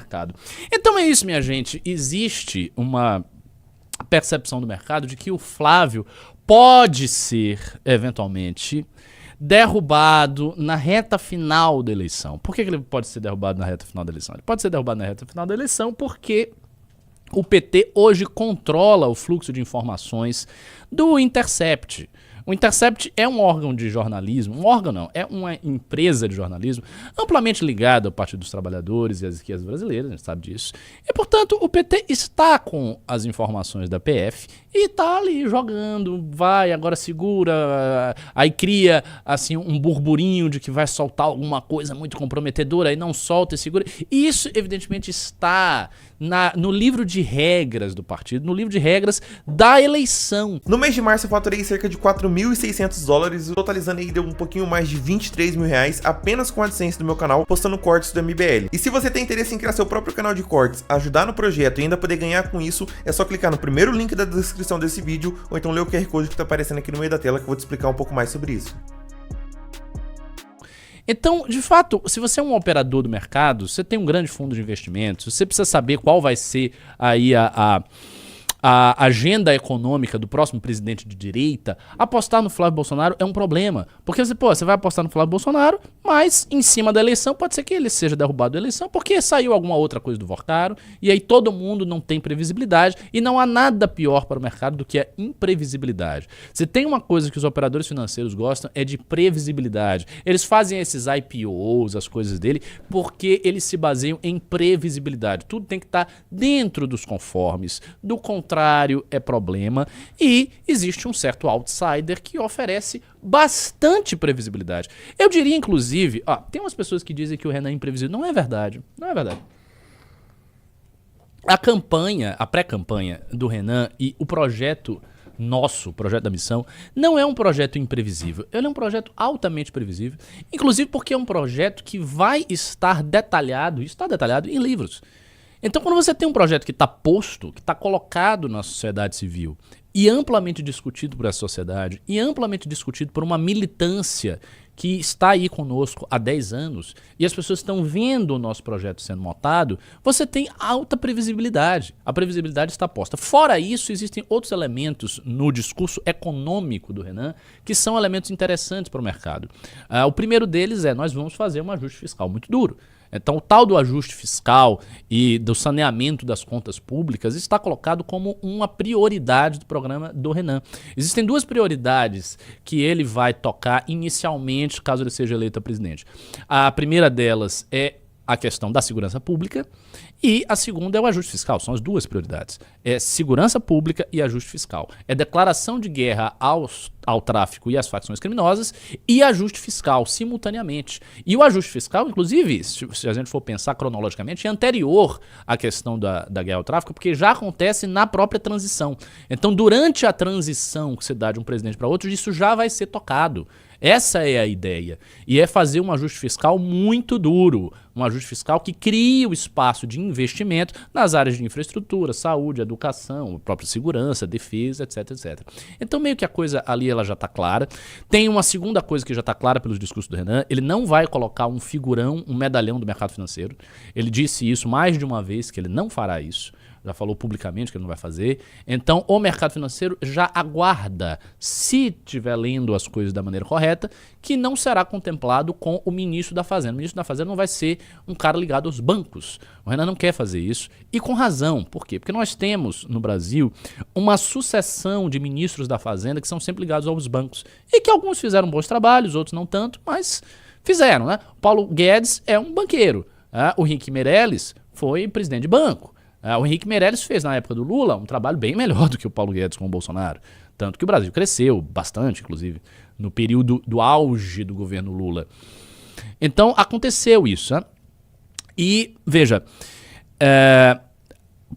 mercado. Então é isso, minha gente. Existe uma percepção do mercado de que o Flávio pode ser, eventualmente, derrubado na reta final da eleição. Por que ele pode ser derrubado na reta final da eleição? Ele pode ser derrubado na reta final da eleição porque o PT hoje controla o fluxo de informações do Intercept. O Intercept é um órgão de jornalismo, um órgão não, é uma empresa de jornalismo amplamente ligada ao Partido dos Trabalhadores e às esquerdas brasileiras, a gente sabe disso. E, portanto, o PT está com as informações da PF e está ali jogando, vai, agora segura, aí cria assim um burburinho de que vai soltar alguma coisa muito comprometedora, aí não solta e segura. E isso, evidentemente, está no livro de regras do partido, no livro de regras da eleição. No mês de março eu faturei cerca de $4.600, totalizando aí deu um pouquinho mais de R$23 mil apenas com a AdSense do meu canal, postando cortes do MBL. E se você tem interesse em criar seu próprio canal de cortes, ajudar no projeto e ainda poder ganhar com isso, é só clicar no primeiro link da descrição desse vídeo, ou então ler o QR Code que está aparecendo aqui no meio da tela que eu vou te explicar um pouco mais sobre isso. Então, de fato, se você é um operador do mercado, você tem um grande fundo de investimentos, você precisa saber qual vai ser aí a agenda econômica do próximo presidente de direita, apostar no Flávio Bolsonaro é um problema. Porque você vai apostar no Flávio Bolsonaro, mas em cima da eleição pode ser que ele seja derrubado da eleição porque saiu alguma outra coisa do Vorcaro e aí todo mundo não tem previsibilidade e não há nada pior para o mercado do que a imprevisibilidade. Se tem uma coisa que os operadores financeiros gostam é de previsibilidade. Eles fazem esses IPOs, as coisas dele, porque eles se baseiam em previsibilidade. Tudo tem que estar dentro dos conformes, do contrário é problema, e existe um certo outsider que oferece bastante previsibilidade. Eu diria, inclusive, tem umas pessoas que dizem que o Renan é imprevisível. Não é verdade, não é verdade. A pré-campanha do Renan e o projeto nosso, o projeto da missão, não é um projeto imprevisível. Ele é um projeto altamente previsível, inclusive porque é um projeto que vai estar detalhado, está detalhado em livros. Então, quando você tem um projeto que está posto, que está colocado na sociedade civil e amplamente discutido por essa sociedade e amplamente discutido por uma militância que está aí conosco há 10 anos e as pessoas estão vendo o nosso projeto sendo montado, você tem alta previsibilidade. A previsibilidade está posta. Fora isso, existem outros elementos no discurso econômico do Renan que são elementos interessantes para o mercado. O primeiro deles é: nós vamos fazer um ajuste fiscal muito duro. Então, o tal do ajuste fiscal e do saneamento das contas públicas está colocado como uma prioridade do programa do Renan. Existem duas prioridades que ele vai tocar inicialmente, caso ele seja eleito a presidente. A primeira delas é a questão da segurança pública e a segunda é o ajuste fiscal. São as duas prioridades. É segurança pública e ajuste fiscal. É declaração de guerra ao tráfico e às facções criminosas e ajuste fiscal simultaneamente. E o ajuste fiscal, inclusive, se a gente for pensar cronologicamente, é anterior à questão da guerra ao tráfico, porque já acontece na própria transição. Então, durante a transição que se dá de um presidente para outro, isso já vai ser tocado. Essa é a ideia. E é fazer um ajuste fiscal muito duro. Um ajuste fiscal que crie o espaço de investimento nas áreas de infraestrutura, saúde, educação, própria segurança, defesa, etc, etc. Então, meio que a coisa ali ela já está clara. Tem uma segunda coisa que já está clara pelos discursos do Renan. Ele não vai colocar um figurão, um medalhão do mercado financeiro. Ele disse isso mais de uma vez, que ele não fará isso. Já falou publicamente que ele não vai fazer. Então, o mercado financeiro já aguarda, se estiver lendo as coisas da maneira correta, que não será contemplado com o ministro da Fazenda. O ministro da Fazenda não vai ser um cara ligado aos bancos. O Renan não quer fazer isso. E com razão. Por quê? Porque nós temos no Brasil uma sucessão de ministros da Fazenda que são sempre ligados aos bancos. E que alguns fizeram bons trabalhos, outros não tanto, mas fizeram, né? Paulo Guedes é um banqueiro. O Henrique Meirelles foi presidente de banco. O Henrique Meirelles fez, na época do Lula, um trabalho bem melhor do que o Paulo Guedes com o Bolsonaro. Tanto que o Brasil cresceu bastante, inclusive, no período do auge do governo Lula. Então, aconteceu isso. Né? E, veja,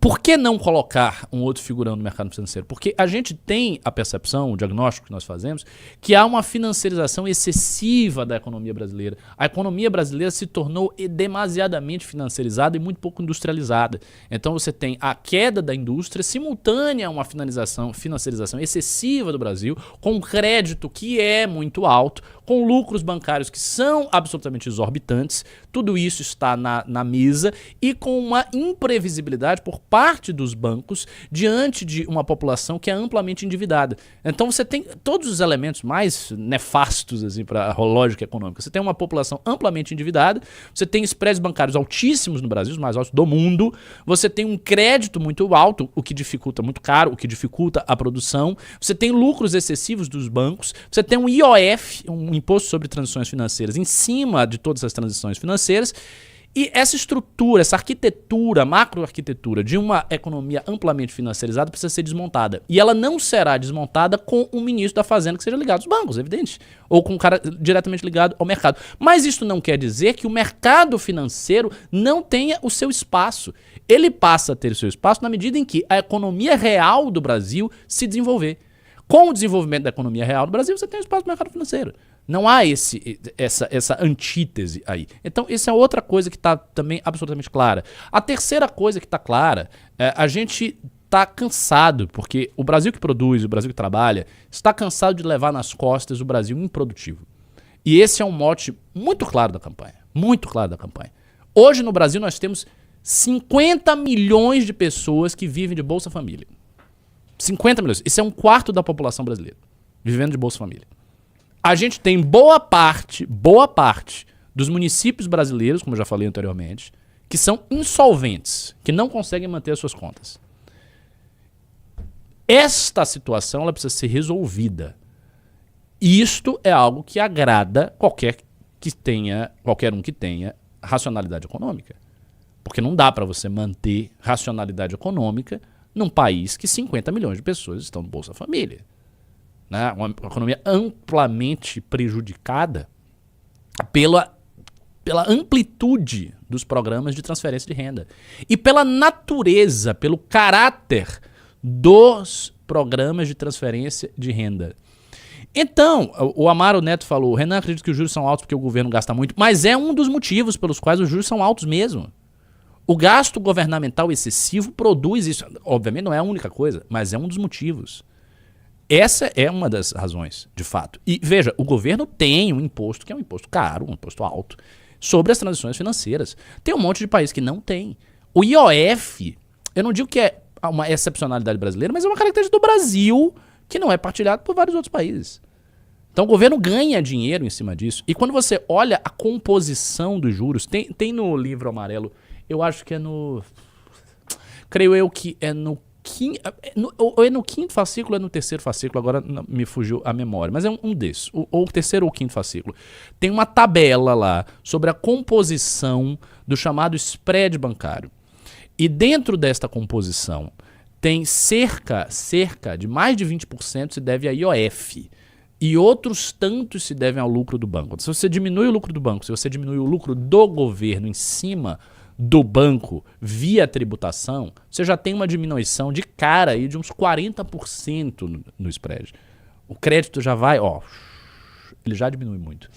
por que não colocar um outro figurão no mercado financeiro? Porque a gente tem a percepção, o diagnóstico que nós fazemos, que há uma financiarização excessiva da economia brasileira. A economia brasileira se tornou demasiadamente financiarizada e muito pouco industrializada. Então você tem a queda da indústria simultânea a uma financiarização excessiva do Brasil, com um crédito que é muito alto, com com lucros bancários que são absolutamente exorbitantes. Tudo isso está na mesa e com uma imprevisibilidade por parte dos bancos diante de uma população que é amplamente endividada. Então você tem todos os elementos mais nefastos assim, para a lógica econômica. Você tem uma população amplamente endividada, você tem spreads bancários altíssimos no Brasil, os mais altos do mundo, você tem um crédito muito alto, o que dificulta, muito caro, o que dificulta a produção, você tem lucros excessivos dos bancos, você tem um IOF, um Imposto sobre Transações Financeiras, em cima de todas as transações financeiras. E essa estrutura, essa arquitetura, macroarquitetura de uma economia amplamente financiarizada precisa ser desmontada. E ela não será desmontada com um ministro da Fazenda que seja ligado aos bancos, evidente. Ou com um cara diretamente ligado ao mercado. Mas isso não quer dizer que o mercado financeiro não tenha o seu espaço. Ele passa a ter o seu espaço na medida em que a economia real do Brasil se desenvolver. Com o desenvolvimento da economia real do Brasil, você tem o espaço do mercado financeiro. Não há essa antítese aí. Então, essa é outra coisa que está também absolutamente clara. A terceira coisa que está clara, a gente está cansado, porque o Brasil que produz, o Brasil que trabalha, está cansado de levar nas costas o Brasil improdutivo. E esse é um mote muito claro da campanha. Muito claro da campanha. Hoje no Brasil nós temos 50 milhões de pessoas que vivem de Bolsa Família. 50 milhões. Isso é um quarto da população brasileira vivendo de Bolsa Família. A gente tem boa parte dos municípios brasileiros, como eu já falei anteriormente, que são insolventes, que não conseguem manter as suas contas. Esta situação ela precisa ser resolvida. E isto é algo que agrada qualquer um que tenha racionalidade econômica. Porque não dá para você manter racionalidade econômica num país que 50 milhões de pessoas estão no Bolsa Família. Né? Uma economia amplamente prejudicada pela amplitude dos programas de transferência de renda e pela natureza, pelo caráter dos programas de transferência de renda. Então, o Amaro Neto falou, Renan, acredito que os juros são altos porque o governo gasta muito, mas é um dos motivos pelos quais os juros são altos mesmo. O gasto governamental excessivo produz isso. Obviamente não é a única coisa, mas é um dos motivos. Essa é uma das razões, de fato. E veja, o governo tem um imposto que é um imposto caro, um imposto alto, sobre as transações financeiras. Tem um monte de país que não tem. O IOF, eu não digo que é uma excepcionalidade brasileira, mas é uma característica do Brasil que não é partilhado por vários outros países. Então o governo ganha dinheiro em cima disso. E quando você olha a composição dos juros, tem no livro amarelo, eu acho que é no... Creio eu que é no ou é no quinto fascículo ou é no terceiro fascículo, agora me fugiu a memória, mas é um desses, ou o terceiro ou o quinto fascículo. Tem uma tabela lá sobre a composição do chamado spread bancário. E dentro desta composição tem cerca de mais de 20% se deve a IOF. E outros tantos se devem ao lucro do banco. Se você diminui o lucro do banco, se você diminui o lucro do governo em cima do banco via tributação, você já tem uma diminuição de cara aí de uns 40% no spread. O crédito já vai, ele já diminui muito.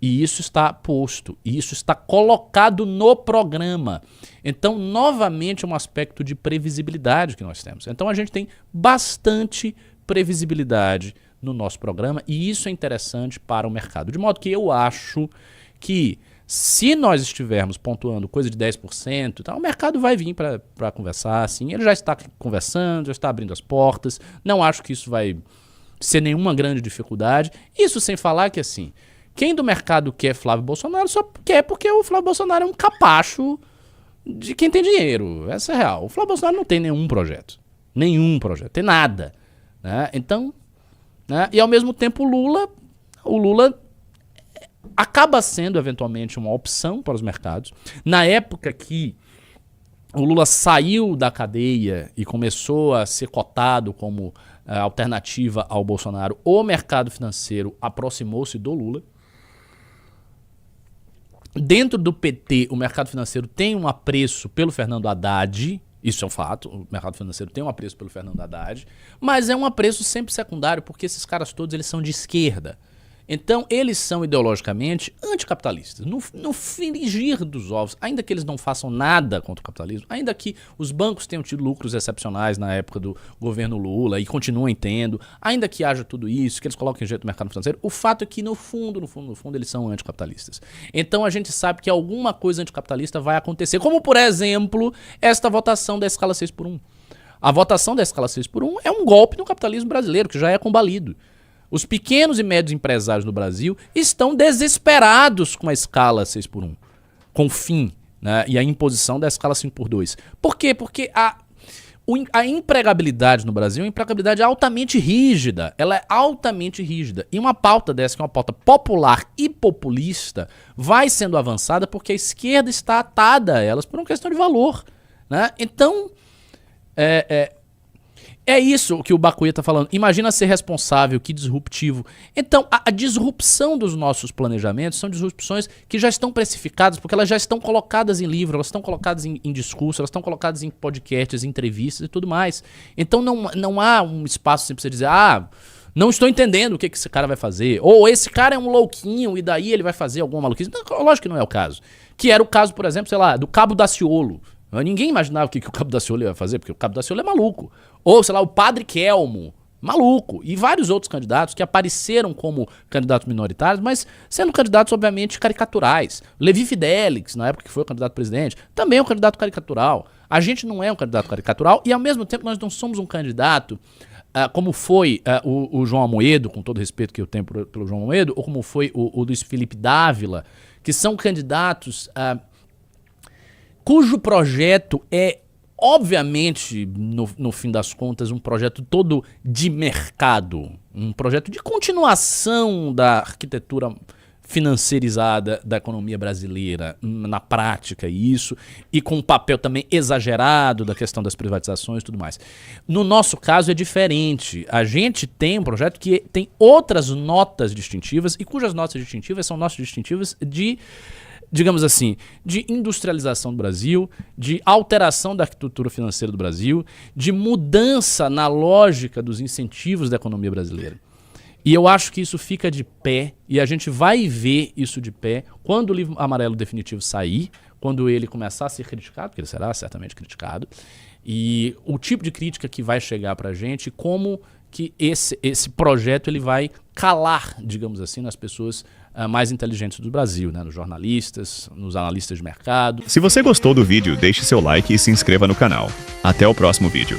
E isso está posto, e isso está colocado no programa. Então, novamente, é um aspecto de previsibilidade que nós temos. Então, a gente tem bastante previsibilidade no nosso programa, e isso é interessante para o mercado. De modo que eu acho que se nós estivermos pontuando coisa de 10%, então o mercado vai vir para conversar, assim, ele já está conversando, já está abrindo as portas, não acho que isso vai ser nenhuma grande dificuldade. Isso sem falar que, assim, quem do mercado quer Flávio Bolsonaro só quer porque o Flávio Bolsonaro é um capacho de quem tem dinheiro, essa é real. O Flávio Bolsonaro não tem nenhum projeto, tem nada, né? Então, né? E ao mesmo tempo o Lula acaba sendo eventualmente uma opção para os mercados. Na época que o Lula saiu da cadeia e começou a ser cotado como alternativa ao Bolsonaro, o mercado financeiro aproximou-se do Lula. Dentro do PT, o mercado financeiro tem um apreço pelo Fernando Haddad. Isso é um fato, o mercado financeiro tem um apreço pelo Fernando Haddad, mas é um apreço sempre secundário, porque esses caras todos eles são de esquerda. Então, eles são ideologicamente anticapitalistas. No frigir dos ovos, ainda que eles não façam nada contra o capitalismo, ainda que os bancos tenham tido lucros excepcionais na época do governo Lula e continuem tendo, ainda que haja tudo isso, que eles coloquem jeito no mercado financeiro, o fato é que, no fundo, eles são anticapitalistas. Então, a gente sabe que alguma coisa anticapitalista vai acontecer, como, por exemplo, esta votação da escala 6x1. A votação da escala 6x1 é um golpe no capitalismo brasileiro, que já é combalido. Os pequenos e médios empresários no Brasil estão desesperados com a escala 6x1, com o fim, né, e a imposição da escala 5x2. Por quê? Porque a empregabilidade no Brasil é uma empregabilidade altamente rígida. Ela é altamente rígida. E uma pauta dessa, que é uma pauta popular e populista, vai sendo avançada porque a esquerda está atada a elas por uma questão de valor, né? Então, é isso que o Bakuya está falando. Imagina ser responsável, que disruptivo. Então, a disrupção dos nossos planejamentos são disrupções que já estão precificadas, porque elas já estão colocadas em livro, elas estão colocadas em discurso, elas estão colocadas em podcasts, em entrevistas e tudo mais. Então, não há um espaço assim para você dizer, não estou entendendo o que esse cara vai fazer. Ou esse cara é um louquinho e daí ele vai fazer alguma maluquice. Não, lógico que não é o caso. Que era o caso, por exemplo, sei lá, do Cabo Daciolo. Ninguém imaginava o que o Cabo Daciolo ia fazer, porque o Cabo Daciolo é maluco. Ou, sei lá, o Padre Kelmo, maluco. E vários outros candidatos que apareceram como candidatos minoritários, mas sendo candidatos, obviamente, caricaturais. Levi Fidelix, na época que foi o candidato a presidente, também é um candidato caricatural. A gente não é um candidato caricatural e, ao mesmo tempo, nós não somos um candidato como foi o João Amoedo, com todo o respeito que eu tenho pelo João Amoedo, ou como foi o Luiz Felipe Dávila, que são candidatos cujo projeto é, obviamente, no fim das contas, um projeto todo de mercado, um projeto de continuação da arquitetura financeirizada da economia brasileira na prática, e com um papel também exagerado da questão das privatizações e tudo mais. No nosso caso é diferente. A gente tem um projeto que tem outras notas distintivas, e cujas notas distintivas são notas distintivas de, digamos assim, de industrialização do Brasil, de alteração da arquitetura financeira do Brasil, de mudança na lógica dos incentivos da economia brasileira. E eu acho que isso fica de pé, e a gente vai ver isso de pé quando o livro amarelo definitivo sair, quando ele começar a ser criticado, porque ele será certamente criticado, e o tipo de crítica que vai chegar pra gente, como que esse projeto ele vai calar, digamos assim, nas pessoas mais inteligentes do Brasil, né? Nos jornalistas, nos analistas de mercado. Se você gostou do vídeo, deixe seu like e se inscreva no canal. Até o próximo vídeo.